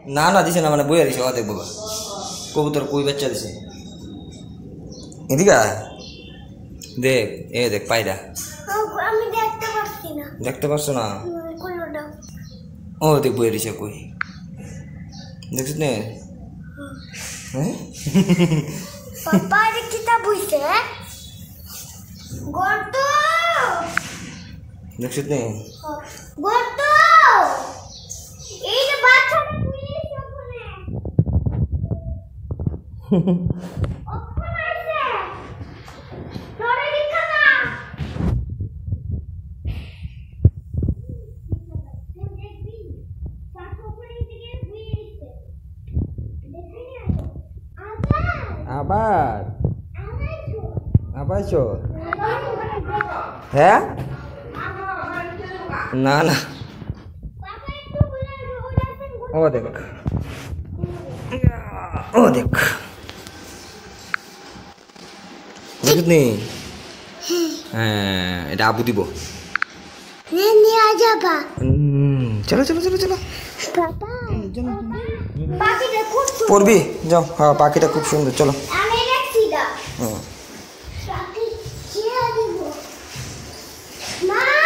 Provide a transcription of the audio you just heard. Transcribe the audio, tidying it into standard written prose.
না না দিছে না মানে বইয়া দিছে ও দেখ বাবা কবুতর কই বাচ্চা দিছে এদিকে দেখ এ দেখ পায়রা আমি দেখতে পাচ্ছি না দেখতে পারছো না কোনটা ও দেখ বইয়া দিছে কই দেখছিস না হ্যাঁ পাপা এর কিতা বইছে গর্ত দেখছিস না গর্ত এই যে বাচ্চাটা বুঝিয়ে ওখানে ওখানে আছে ধরে দেখা না দেখবি তার ওখানে থেকে বুঝিয়েছে দেখাই না আবার আবার চোর হ্যাঁ না না ও দেখ ও দেখ দেখনি হ্যাঁ এটা আবু দিব নিয়ে যাবা চলো চলো চলো চলো পাপা পাখিটা খুব পড়বি যাও হ্যাঁ পাখিটা খুব সুন্দর চলো আমি দেখছি না হুম পাখি ছেড়ে দিব মা